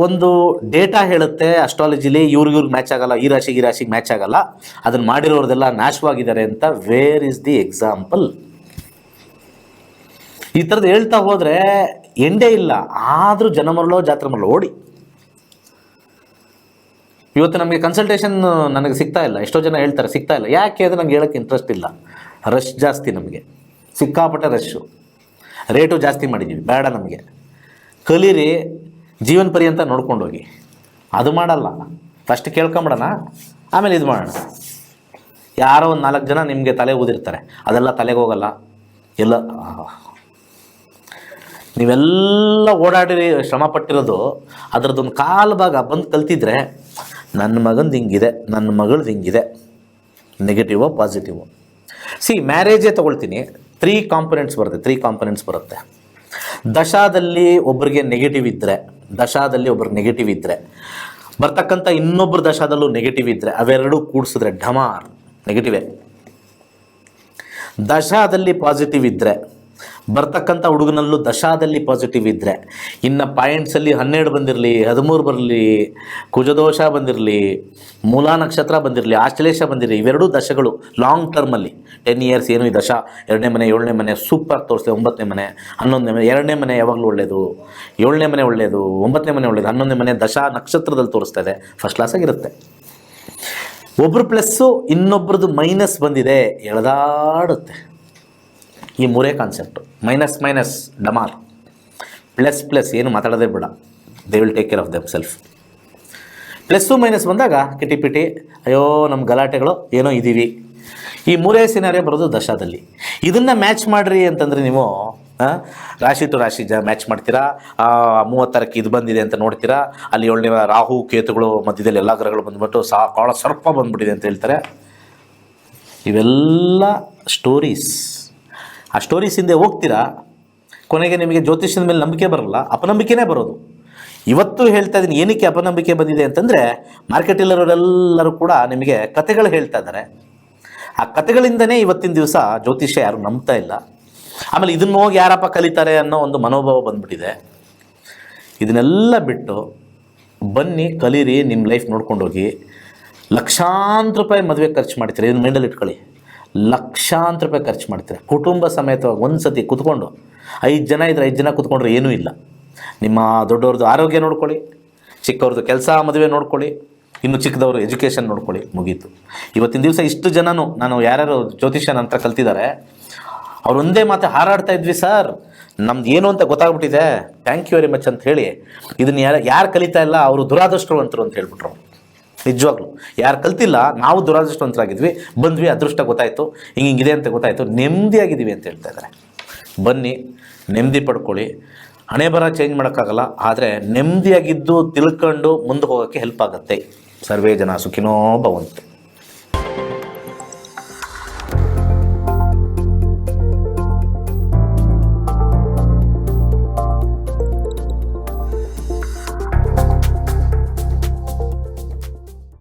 [SPEAKER 1] ಒಂದು ಡೇಟಾ ಹೇಳುತ್ತೆ ಅಸ್ಟ್ರಾಲಜಿಲಿ ಇವ್ರಿಗೆ ಮ್ಯಾಚ್ ಆಗಲ್ಲ, ಈ ರಾಶಿಗೆ ಮ್ಯಾಚ್ ಆಗಲ್ಲ, ಅದನ್ನು ಮಾಡಿರೋರ್ದೆಲ್ಲ ನಾಶವಾಗಿದ್ದಾರೆ ಅಂತ. Where is the example? ಈ ಥರದ್ದು ಹೇಳ್ತಾ ಹೋದರೆ ಎಂಡೇ ಇಲ್ಲ. ಆದರೂ ಜನ ಮರಳೋ ಜಾತ್ರೆ ಮರಳೋ ಓಡಿ. ಇವತ್ತು ನಮಗೆ ಕನ್ಸಲ್ಟೇಷನ್ ನನಗೆ ಸಿಗ್ತಾ ಇಲ್ಲ. ಎಷ್ಟೋ ಜನ ಹೇಳ್ತಾರೆ ಸಿಗ್ತಾ ಇಲ್ಲ. ಯಾಕೆ ಅಂದರೆ ನಂಗೆ ಹೇಳೋಕ್ಕೆ ಇಂಟ್ರೆಸ್ಟ್ ಇಲ್ಲ. ರಶ್ ಜಾಸ್ತಿ, ನಮಗೆ ಸಿಕ್ಕಾಪಟ್ಟೆ ರಶ್ಶು, ರೇಟು ಜಾಸ್ತಿ ಮಾಡಿದ್ದೀವಿ. ಬೇಡ ನಮಗೆ. ಕಲೀರಿ, ಜೀವನ ಪರ್ಯಂತ ನೋಡ್ಕೊಂಡೋಗಿ. ಅದು ಮಾಡಲ್ಲ, ಫಸ್ಟ್ ಕೇಳ್ಕೊಂಬಿಡೋಣ, ಆಮೇಲೆ ಇದು ಮಾಡೋಣ. ಯಾರೋ ಒಂದು 4 ಜನ ನಿಮಗೆ ತಲೆ ಊದಿರ್ತಾರೆ, ಅದೆಲ್ಲ ತಲೆಗೆ ಹೋಗಲ್ಲ. ಎಲ್ಲ ನೀವೆಲ್ಲ ಓಡಾಡಿ ಶ್ರಮ ಪಟ್ಟಿರೋದು ಅದರದ್ದೊಂದು ಕಾಲು ಭಾಗ ಬಂದು ಕಲ್ತಿದ್ರೆ, ನನ್ನ ಮಗಂದು ಹಿಂಗಿದೆ, ನನ್ನ ಮಗಳದ್ದು ಹಿಂಗಿದೆ, ನೆಗೆಟಿವೋ ಪಾಸಿಟಿವೋ. ಸಿ, ಮ್ಯಾರೇಜೇ ತೊಗೊಳ್ತೀನಿ, 3 ಕಾಂಪೊನೆಂಟ್ಸ್ ಬರುತ್ತೆ. ದಶಾದಲ್ಲಿ ಒಬ್ಬರಿಗೆ ನೆಗೆಟಿವ್ ಇದ್ದರೆ, ಬರ್ತಕ್ಕಂಥ ಇನ್ನೊಬ್ಬರ ದಶಾದಲ್ಲೂ ನೆಗೆಟಿವ್ ಇದ್ದರೆ, ಅವೆರಡೂ ಕೂಡಿಸಿದ್ರೆ ಡಮಾರ್ ನೆಗೆಟಿವೇ. ದಶಾದಲ್ಲಿ ಪಾಸಿಟಿವ್ ಇದ್ದರೆ ಬರ್ತಕ್ಕಂಥ ಹುಡುಗನಲ್ಲೂ ದಶಾದಲ್ಲಿ ಪಾಸಿಟಿವ್ ಇದ್ದರೆ, ಇನ್ನು ಪಾಯಿಂಟ್ಸಲ್ಲಿ 12 ಬಂದಿರಲಿ, 13 ಬರಲಿ, ಕುಜದೋಷ ಬಂದಿರಲಿ, ಮೂಲಾ ನಕ್ಷತ್ರ ಬಂದಿರಲಿ, ಆಶ್ಲೇಷ ಬಂದಿರಲಿ, ಇವೆರಡೂ ದಶಗಳು ಲಾಂಗ್ ಟರ್ಮಲ್ಲಿ 10 ಇಯರ್ಸ್ ಏನು ಈ ದಶ 2ನೇ ಮನೆ 7ನೇ ಮನೆ ಸೂಪರ್ ತೋರಿಸ್ತದೆ, 9ನೇ ಮನೆ 11ನೇ ಮನೆ, 2ನೇ ಮನೆ ಯಾವಾಗಲೂ ಒಳ್ಳೆಯದು, 7ನೇ ಮನೆ ಒಳ್ಳೆಯದು, 9ನೇ ಮನೆ ಒಳ್ಳೆಯದು, 11ನೇ ಮನೆ ದಶಾ ನಕ್ಷತ್ರದಲ್ಲಿ ತೋರಿಸ್ತಾ ಇದೆ, ಫಸ್ಟ್ ಕ್ಲಾಸಾಗಿರುತ್ತೆ. ಒಬ್ಬರು ಪ್ಲಸ್ಸು ಇನ್ನೊಬ್ರದ್ದು ಮೈನಸ್ ಬಂದಿದೆ, ಎಳೆದಾಡುತ್ತೆ. ಈ ಮೂರೇ ಕಾನ್ಸೆಪ್ಟು, ಮೈನಸ್ ಮೈನಸ್ ಡಮಾರ್, ಪ್ಲಸ್ ಪ್ಲಸ್ ಏನು ಮಾತಾಡೋದೇ ಬೇಡ, they will take care of themself. Plus minus ಬಂದಾಗ ಕಿಟಿಪಿಟಿ, ಅಯ್ಯೋ ನಮ್ಮ ಗಲಾಟೆಗಳು ಏನೋ ಇದ್ದೀವಿ. ಈ ಮೂರೇ ಸಿನಾರಿಯೋ ಬರೋದು ದಶಾದಲ್ಲಿ. ಇದನ್ನು ಮ್ಯಾಚ್ ಮಾಡಿರಿ ಅಂತಂದರೆ ನೀವು ರಾಶಿ ಟು ರಾಶಿ ಮ್ಯಾಚ್ ಮಾಡ್ತೀರಾ. 30ಕ್ಕೆ ಇದು ಬಂದಿದೆ ಅಂತ ನೋಡ್ತೀರಾ, ಅಲ್ಲಿ 7ನೇ ರಾಹು ಕೇತುಗಳು ಮಧ್ಯದಲ್ಲಿ ಎಲ್ಲ ಗ್ರಹಗಳು ಬಂದ್ಬಿಟ್ಟು ಕಾಳ ಸರ್ಪ ಬಂದ್ಬಿಟ್ಟಿದೆ ಅಂತ ಹೇಳ್ತಾರೆ. ಇವೆಲ್ಲ ಸ್ಟೋರೀಸ್. ಆ ಸ್ಟೋರೀಸ್ ಹಿಂದೆ ಹೋಗ್ತೀರಾ, ಕೊನೆಗೆ ನಿಮಗೆ ಜ್ಯೋತಿಷ್ಯದ ಮೇಲೆ ನಂಬಿಕೆ ಬರಲ್ಲ, ಅಪನಂಬಿಕೆನೇ ಬರೋದು. ಇವತ್ತು ಹೇಳ್ತಾ ಇದ್ದೀನಿ, ಏನಕ್ಕೆ ಅಪನಂಬಿಕೆ ಬಂದಿದೆ ಅಂತಂದರೆ, ಮಾರ್ಕೆಟಲ್ಲಿರೋರೆಲ್ಲರೂ ಕೂಡ ನಿಮಗೆ ಕತೆಗಳು ಹೇಳ್ತಾ ಇದ್ದಾರೆ. ಆ ಕತೆಗಳಿಂದನೇ ಇವತ್ತಿನ ದಿವಸ ಜ್ಯೋತಿಷ್ಯ ಯಾರು ನಂಬ್ತಾ ಇಲ್ಲ. ಆಮೇಲೆ ಇದನ್ನು ಹೋಗಿ ಯಾರಪ್ಪ ಕಲಿತಾರೆ ಅನ್ನೋ ಒಂದು ಮನೋಭಾವ ಬಂದ್ಬಿಟ್ಟಿದೆ. ಇದನ್ನೆಲ್ಲ ಬಿಟ್ಟು ಬನ್ನಿ, ಕಲೀರಿ, ನಿಮ್ಮ ಲೈಫ್ ನೋಡ್ಕೊಂಡೋಗಿ. ಲಕ್ಷಾಂತರ ರೂಪಾಯಿ ಮದುವೆ ಖರ್ಚು ಮಾಡ್ತೀರಾ, ಇದನ್ನು ಮೈಂಡಲ್ಲಿ ಇಟ್ಕೊಳ್ಳಿ. ಲಕ್ಷಾಂತರ ರೂಪಾಯಿ ಖರ್ಚು ಮಾಡ್ತೀರಾ ಕುಟುಂಬ ಸಮೇತವಾಗಿ ಒಂದು ಸತಿ ಕೂತ್ಕೊಂಡು. 5 ಜನ ಇದ್ದರೆ 5 ಜನ ಕೂತ್ಕೊಂಡ್ರೆ ಏನೂ ಇಲ್ಲ. ನಿಮ್ಮ ದೊಡ್ಡವ್ರದ್ದು ಆರೋಗ್ಯ ನೋಡ್ಕೊಳ್ಳಿ, ಚಿಕ್ಕವ್ರದ್ದು ಕೆಲಸ ಮದುವೆ ನೋಡ್ಕೊಳ್ಳಿ, ಇನ್ನು ಚಿಕ್ಕದವರು ಎಜುಕೇಷನ್ ನೋಡ್ಕೊಳ್ಳಿ, ಮುಗೀತು. ಇವತ್ತಿನ ದಿವಸ ಇಷ್ಟು ಜನನು ನಾನು ಯಾರ್ಯಾರು ಜ್ಯೋತಿಷ್ಯ ನಂತರ ಕಲ್ತಿದ್ದಾರೆ, ಅವ್ರು ಒಂದೇ ಮಾತು ಹಾರಾಡ್ತಾ ಇದ್ವಿ, ಸರ್ ನಮ್ದು ಏನು ಅಂತ ಗೊತ್ತಾಗ್ಬಿಟ್ಟಿದೆ, ಥ್ಯಾಂಕ್ ಯು ವೆರಿ ಮಚ್ ಅಂತ ಹೇಳಿ. ಇದನ್ನು ಯಾರು ಕಲಿತಾ ಇಲ್ಲ ಅವರು ದುರಾದೃಷ್ಟವಂತರು ಅಂತ ಹೇಳ್ಬಿಟ್ರು. ನಿಜವಾಗ್ಲೂ ಯಾರು ಕಲ್ತಿಲ್ಲ, ನಾವು ದುರಾದೃಷ್ಟವಂತರಾಗಿದ್ವಿ, ಬಂದ್ವಿ, ಅದೃಷ್ಟ ಗೊತ್ತಾಯಿತು, ಹಿಂಗಿದೆ ಅಂತ ಗೊತ್ತಾಯಿತು, ನೆಮ್ಮದಿಯಾಗಿದ್ದೀವಿ ಅಂತ ಹೇಳ್ತಾ ಇದ್ದಾರೆ. ಬನ್ನಿ, ನೆಮ್ಮದಿ ಪಡ್ಕೊಳ್ಳಿ. ಹಣೆ ಬರ ಚೇಂಜ್ ಮಾಡೋಕ್ಕಾಗಲ್ಲ, ಆದರೆ ನೆಮ್ಮದಿಯಾಗಿದ್ದು ತಿಳ್ಕೊಂಡು ಮುಂದೆ ಹೋಗೋಕ್ಕೆ ಹೆಲ್ಪ್ ಆಗುತ್ತೆ. ಸರ್ವೇ ಜನ ಸುಖಿನೋ ಭವಂತು.